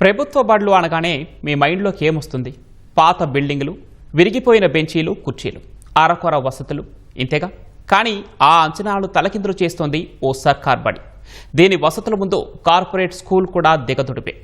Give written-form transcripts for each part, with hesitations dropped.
ప్రభుత్వ బడులు అనగానే మీ మైండ్లోకి ఏమొస్తుంది? పాత బిల్డింగులు, విరిగిపోయిన బెంచీలు, కుర్చీలు, అరకొర వసతులు, ఇంతేగా. కానీ ఆ అంచనాలు తలకిందులు చేస్తోంది ఓ సర్కార్ బడి. దీని వసతుల ముందు కార్పొరేట్ స్కూల్ కూడా దిగదుడిపే.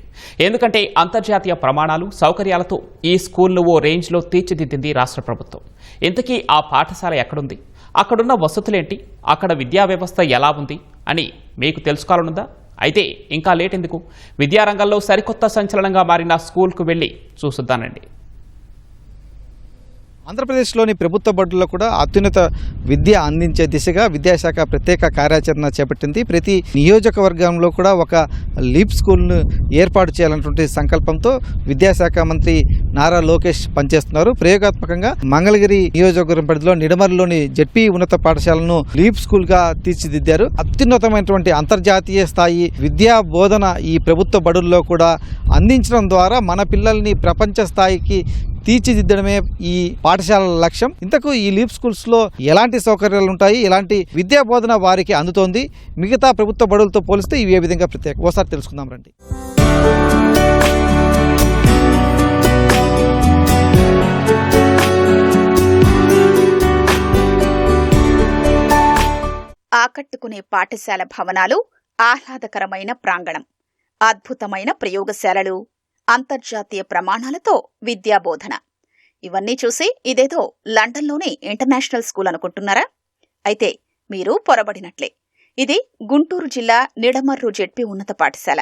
ఎందుకంటే అంతర్జాతీయ ప్రమాణాలు, సౌకర్యాలతో ఈ స్కూల్ను ఓ రేంజ్లో తీర్చిదిద్దింది రాష్ట్ర ప్రభుత్వం. ఇంతకీ ఆ పాఠశాల ఎక్కడుంది? అక్కడున్న వసతులేంటి? అక్కడ విద్యా వ్యవస్థ ఎలా ఉంది అని మీకు తెలుసుకోవాలనుందా? అయితే ఇంకా లేట్ ఎందుకు? విద్యారంగంలో సరికొత్త సంచలనంగా మారిన స్కూల్కు వెళ్ళి చూసుద్దానండి. ఆంధ్రప్రదేశ్లోని ప్రభుత్వ బడుల్లో కూడా అత్యున్నత విద్య అందించే దిశగా విద్యాశాఖ ప్రత్యేక కార్యాచరణ చేపట్టింది. ప్రతి నియోజకవర్గంలో కూడా ఒక లీప్ స్కూల్ను ఏర్పాటు చేయాలన్నటువంటి సంకల్పంతో విద్యాశాఖ మంత్రి నారా లోకేష్ పనిచేస్తున్నారు. ప్రయోగాత్మకంగా మంగళగిరి నియోజకవర్గం పరిధిలో నిడమర్లోని జెడ్పీ ఉన్నత పాఠశాలను లీప్ స్కూల్గా తీర్చిదిద్దారు. అత్యున్నతమైనటువంటి అంతర్జాతీయ స్థాయి విద్యా బోధన ఈ ప్రభుత్వ బడుల్లో కూడా అందించడం ద్వారా మన పిల్లల్ని ప్రపంచ స్థాయికి తీర్చిదిద్దడమే ఈ పాఠశాలల లక్ష్యం. ఇంతకు ఈ లీప్ స్కూల్స్లో ఎలాంటి సౌకర్యాలు ఉంటాయి, ఎలాంటి విద్యా బోధన వారికి అందుతోంది, మిగతా ప్రభుత్వ బడులతో పోలిస్తే ఇవి ఏ విధంగా ప్రత్యేక ఓసారి తెలుసుకుందాం రండి. ఆకట్టుకునే పాఠశాల భవనాలు, ఆహ్లాదకరమైన ప్రాంగణం, అద్భుతమైన ప్రయోగశాలలు, అంతర్జాతీయ ప్రమాణాలతో విద్యాబోధన. ఇవన్నీ చూసి ఇదేదో లండన్లోని ఇంటర్నేషనల్ స్కూల్ అనుకుంటున్నారా? అయితే మీరు పొరబడినట్లే. ఇది గుంటూరు జిల్లా నిడమర్రు జెడ్పీ ఉన్నత పాఠశాల.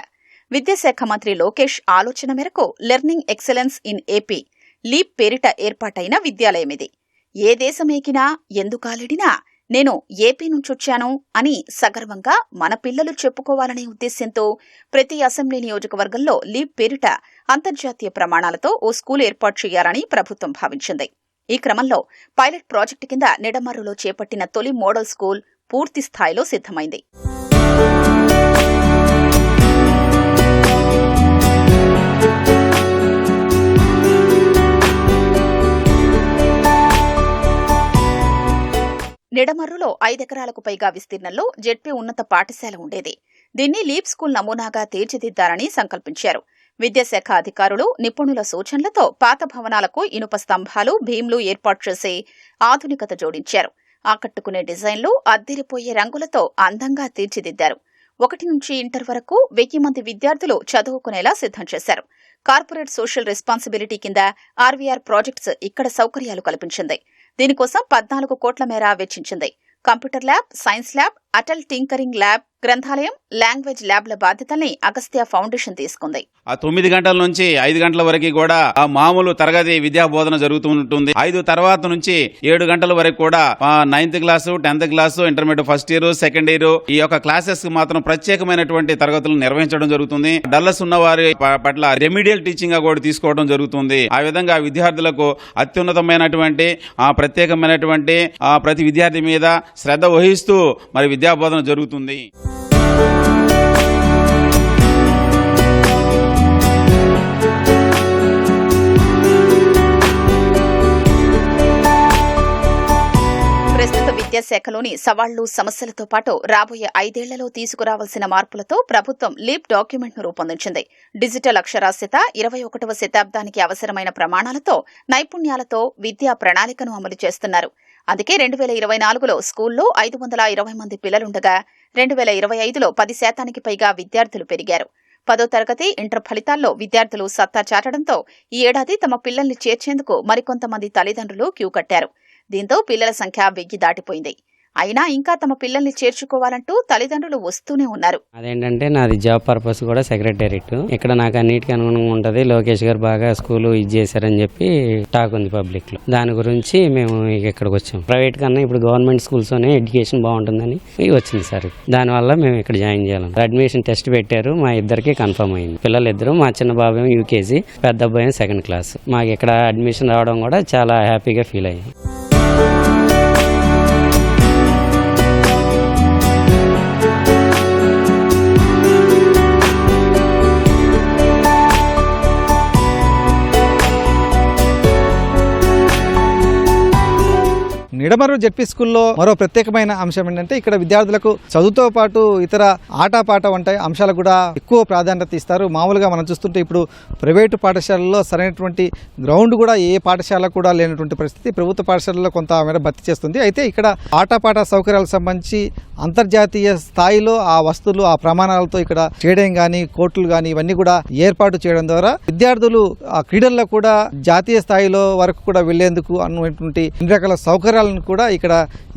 విద్యాశాఖ మంత్రి లోకేష్ ఆలోచన మేరకు learning excellence in AP leap పేరిట ఏర్పాటైన విద్యాలయం ఇది. ఏ దేశమేకినా, ఎందుకాలిడినా నేను ఏపీ నుంచొచ్చాను అని సగర్వంగా మన పిల్లలు చెప్పుకోవాలనే ఉద్దేశ్యంతో ప్రతి అసెంబ్లీ నియోజకవర్గంలో లీప్ పేరిట అంతర్జాతీయ ప్రమాణాలతో ఓ స్కూల్ ఏర్పాటు చేయాలని ప్రభుత్వం భావించింది. ఈ క్రమంలో పైలట్ ప్రాజెక్టు కింద నిడమర్రులో చేపట్టిన తొలి మోడల్ స్కూల్ పూర్తి స్థాయిలో సిద్ధమైంది. నిడమర్రులో 5 ఎకరాలకు పైగా విస్తీర్ణంలో జెడ్పీ ఉన్నత పాఠశాల ఉండేది. దీన్ని లీప్ స్కూల్ నమూనాగా తీర్చిదిద్దారని సంకల్పించారు. విద్యాశాఖ అధికారులు, నిపుణుల సూచనలతో పాత భవనాలకు ఇనుప స్తంభాలు, భీమ్లు ఏర్పాటు చేసి ఆధునికత జోడించారు. ఆకట్టుకునే డిజైన్లు, అద్దిరిపోయే రంగులతో అందంగా తీర్చిదిద్దారు. 1 నుంచి ఇంటర్ వరకు 1000 మంది విద్యార్థులు చదువుకునేలా సిద్ధం చేశారు. కార్పొరేట్ సోషల్ రెస్పాన్సిబిలిటీ కింద ఆర్వీఆర్ ప్రాజెక్ట్స్ ఇక్కడ సౌకర్యాలు కల్పించింది. దీనికోసం 14 కోట్ల మేర వెచ్చించింది. Computer lab, science lab, Atal tinkering lab, గ్రంథాలయం, లాంగ్వేజ్ ల్యాబ్ల బాధ్యతల్ని అగస్త్య ఫౌండేషన్ తీసుకుంది. 9 గంటల నుంచి 5 గంటల వరకు కూడా మామూలు తరగతి విద్యా బోధన జరుగుతూ ఉంటుంది. 5 తర్వాత నుంచి 7 గంటల వరకు కూడా 9th class, 10th class, intermediate first year, second year ఈ యొక్క క్లాసెస్ మాత్రం ప్రత్యేకమైనటువంటి తరగతులు నిర్వహించడం జరుగుతుంది. డల్లస్ ఉన్న వారి పట్ల రెమిడియల్ టీచింగ్ గా కూడా తీసుకోవడం జరుగుతుంది. ఆ విధంగా విద్యార్థులకు అత్యున్నతమైనటువంటి ప్రత్యేకమైనటువంటి ప్రతి విద్యార్థి మీద శ్రద్ధ వహిస్తూ మరి విద్యా బోధన జరుగుతుంది. ప్రస్తుత విద్యాశాఖలోని సవాళ్లు, సమస్యలతో పాటు రాబోయే 5 ఏళ్లలో తీసుకురావాల్సిన మార్పులతో ప్రభుత్వం లీప్ డాక్యుమెంట్ ను రూపొందించింది. డిజిటల్ అక్షరాస్యత, 21వ శతాబ్దానికి అవసరమైన ప్రమాణాలతో, నైపుణ్యాలతో విద్యా ప్రణాళికను అమలు చేస్తున్నారు. అందుకే 2024లో స్కూల్లో 520 మంది పిల్లలుండగా 2025లో 10% పైగా విద్యార్థులు పెరిగారు. 10వ తరగతి, ఇంటర్ ఫలితాల్లో విద్యార్థులు సత్తా చాటడంతో ఈ ఏడాది తమ పిల్లల్ని చేర్చేందుకు మరికొంతమంది తల్లిదండ్రులు క్యూ కట్టారు. దీంతో పిల్లల సంఖ్య 1000 దాటిపోయింది. అయినా ఇంకా తమ పిల్లల్ని చేర్చుకోవాలంటూ తల్లిదండ్రులు వస్తూనే ఉన్నారు. అదేంటంటే నాది జాబ్ పర్పస్ కూడా సెక్రటేరియట్. ఇక్కడ నాకు అన్నిటికీ అనుగుణంగా ఉంటుంది. లోకేష్ గారు బాగా స్కూల్ ఇది చేశారని చెప్పి టాక్ ఉంది పబ్లిక్ లో. దాని గురించి మేము ఇక్కడికి వచ్చాం. ప్రైవేట్ కన్నా ఇప్పుడు గవర్నమెంట్ స్కూల్స్ లోనే ఎడ్యుకేషన్ బాగుంటుందని వచ్చింది సార్. దానివల్ల మేము ఇక్కడ జాయిన్ చేయాలి. అడ్మిషన్ టెస్ట్ పెట్టారు, మా ఇద్దరికి కన్ఫర్మ్ అయింది. పిల్లలు ఇద్దరు, మా చిన్న బాబు ఏమో యూకేజీ, పెద్ద అబ్బాయి 2nd క్లాస్. మాకు ఇక్కడ అడ్మిషన్ రావడం కూడా చాలా హ్యాపీగా ఫీల్ అయ్యింది. నిడమర్రు జెడ్పీ స్కూల్లో మరో ప్రత్యేకమైన అంశం ఏంటంటే ఇక్కడ విద్యార్థులకు చదువుతో పాటు ఇతర ఆటపాట వంటి అంశాలకు కూడా ఎక్కువ ప్రాధాన్యత ఇస్తారు. మామూలుగా మనం చూస్తుంటే ఇప్పుడు ప్రైవేటు పాఠశాలల్లో సరైనటువంటి గ్రౌండ్ కూడా ఏ పాఠశాల కూడా లేనటువంటి పరిస్థితి. ప్రభుత్వ పాఠశాలలో కొంత మేర భర్తీ చేస్తుంది. అయితే ఇక్కడ ఆటపాట సౌకర్యాలకు సంబంధించి అంతర్జాతీయ స్థాయిలో ఆ వస్తువులు ఆ ప్రమాణాలతో ఇక్కడ స్టేడియం కానీ కోర్టులు కానీ ఇవన్నీ కూడా ఏర్పాటు చేయడం ద్వారా విద్యార్థులు ఆ క్రీడల్లో కూడా జాతీయ స్థాయిలో వరకు కూడా వెళ్లేందుకు అన్నటువంటి అన్ని రకాల సౌకర్యాలను కూడా ఇక్కడ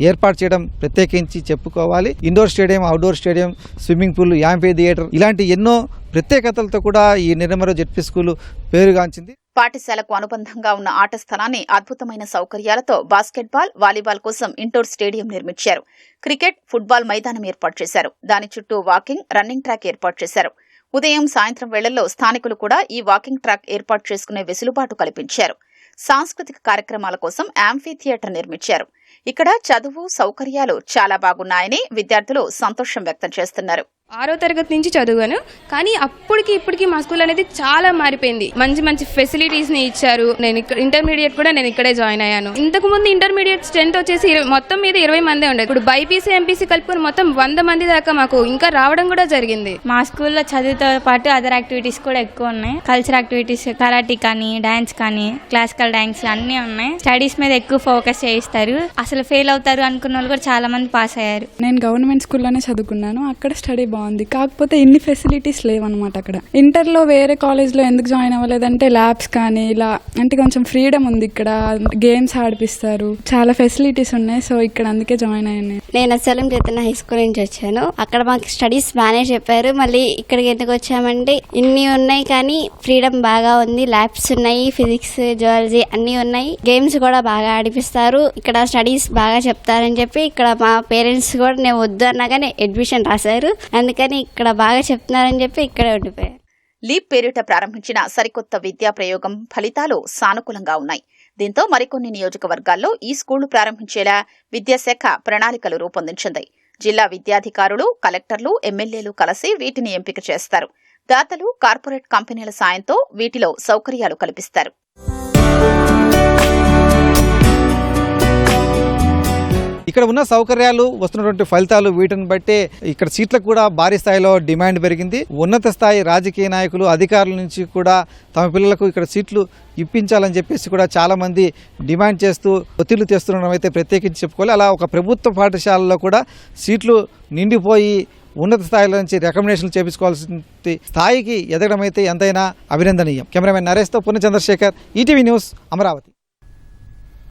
ఏర్పాటు చేయడం ప్రత్యేకించి చెప్పుకోవాలి. Indoor stadium, outdoor stadium, swimming pool, amphitheatre ఇలాంటి ఎన్నో ప్రత్యేకతలతో కూడా ఈ నిడమర్రు జెడ్పీ స్కూలు పేరుగాంచింది. పాఠశాలకు అనుబంధంగా ఉన్న ఆట స్థలాన్ని అద్భుతమైన సౌకర్యాలతో బాస్కెట్బాల్, వాలీబాల్ కోసం ఇండోర్ స్టేడియం నిర్మించారు. క్రికెట్, ఫుట్బాల్ మైదానం ఏర్పాటు చేశారు. దాని చుట్టూ వాకింగ్, రన్నింగ్ ట్రాక్ ఏర్పాటు చేశారు. ఉదయం, సాయంత్రం వేళల్లో స్థానికులు కూడా ఈ వాకింగ్ ట్రాక్ ఏర్పాటు చేసుకునే వెసులుబాటు కల్పించారు. సాంస్కృతిక కార్యక్రమాల కోసం యాంఫీ థియేటర్ నిర్మించారు. ఇక్కడ చదువు, సౌకర్యాలు చాలా బాగున్నాయని విద్యార్థులు సంతోషం వ్యక్తం చేస్తున్నారు. 6వ తరగతి నుంచి చదివాను, కానీ అప్పటికి ఇప్పటికి మా స్కూల్ అనేది చాలా మారిపోయింది. మంచి మంచి ఫెసిలిటీస్ ని ఇచ్చారు. నేను ఇంటర్మీడియట్ కూడా నేను ఇక్కడే జాయిన్ అయ్యాను. ఇంతకు ముందు ఇంటర్మీడియట్ స్ట్రెంత్ వచ్చేసి మొత్తం మీద 20 మందే ఉండేది. ఇప్పుడు బైపీసీ, ఎంపీసీ కలుపుకొని మొత్తం 100 మంది దాకా మాకు ఇంకా రావడం కూడా జరిగింది. మా స్కూల్లో చదువుతో పాటు అదర్ యాక్టివిటీస్ కూడా ఎక్కువ ఉన్నాయి. కల్చర్ యాక్టివిటీస్, కరాటీ కానీ, డాన్స్ కానీ, క్లాసికల్ డాన్స్ అన్నీ ఉన్నాయి. స్టడీస్ మీద ఎక్కువ ఫోకస్ చేయిస్తారు. అసలు ఫెయిల్ అవుతారు అనుకున్న వాళ్ళు కూడా చాలా మంది పాస్ అయ్యారు. నేను గవర్నమెంట్ స్కూల్లోనే చదువుకున్నాను. అక్కడ స్టడీ బాగుంది, కాకపోతే ఇన్ని ఫెసిలిటీస్ లేవన్నమాట. అక్కడ ఇంటర్లో వేరే కాలేజ్లో ఎందుకు జాయిన్ అవ్వలేదంటే ల్యాబ్స్ కానీ ఇలా అంటే కొంచెం ఫ్రీడమ్ ఉంది. ఇక్కడ గేమ్స్ ఆడిపిస్తారు, చాలా ఫెసిలిటీస్ ఉన్నాయి. సో ఇక్కడ అందుకే జాయిన్ అయ్యాను. నేను అసలు చైతన్య హై స్కూల్ నుంచి వచ్చాను. అక్కడ మాకు స్టడీస్ బాగానే చెప్పారు. మళ్ళీ ఇక్కడికి ఎందుకు వచ్చామంటే ఇన్ని ఉన్నాయి కానీ ఫ్రీడమ్ బాగా ఉంది. ల్యాబ్స్ ఉన్నాయి, ఫిజిక్స్, జువాలజీ అన్నీ ఉన్నాయి. గేమ్స్ కూడా బాగా ఆడిపిస్తారు. ఇక్కడ స్టడీస్ బాగా చెప్తారని చెప్పి ఇక్కడ మా పేరెంట్స్ కూడా నేను వద్దు అన్నా కానీ అడ్మిషన్ రాశారు. అందుకని ఇక్కడ బాగా చెప్తున్నారని చెప్పి ఇక్కడే ఉండిపోయారు. లీప్ పేరిట ప్రారంభించిన సరికొత్త విద్యా ప్రయోగం ఫలితాలు సానుకూలంగా ఉన్నాయి. దీంతో మరికొన్ని నియోజకవర్గాల్లో ఈ స్కూళ్లు ప్రారంభించేలా విద్యాశాఖ ప్రణాళికలు రూపొందించింది. జిల్లా విద్యాధికారులు, కలెక్టర్లు, ఎమ్మెల్యేలు కలిసి వీటిని ఎంపిక చేస్తారు. దాతలు, కార్పొరేట్ కంపెనీల సాయంతో వీటిలో సౌకర్యాలు కల్పిస్తారు. ఇక్కడ ఉన్న సౌకర్యాలు, వస్తున్నటువంటి ఫలితాలు వీటిని బట్టే ఇక్కడ సీట్లకు కూడా భారీ స్థాయిలో డిమాండ్ పెరిగింది. ఉన్నత స్థాయి రాజకీయ నాయకులు, అధికారుల నుంచి కూడా తమ పిల్లలకు ఇక్కడ సీట్లు ఇప్పించాలని చెప్పేసి కూడా చాలా మంది డిమాండ్ చేస్తూ ఒత్తిళ్లు తెస్తుండడం అయితే ప్రత్యేకించి చెప్పుకోవాలి. అలా ఒక ప్రభుత్వ పాఠశాలలో కూడా సీట్లు నిండిపోయి ఉన్నత స్థాయిలో నుంచి రికమెండేషన్లు చేపించుకోవాల్సిన స్థాయికి ఎదగడం అయితే ఎంతైనా అభినందనీయం. కెమెరామెన్ నరేష్తో పూర్ణ చంద్రశేఖర్, ఈటీవీ న్యూస్, అమరావతి.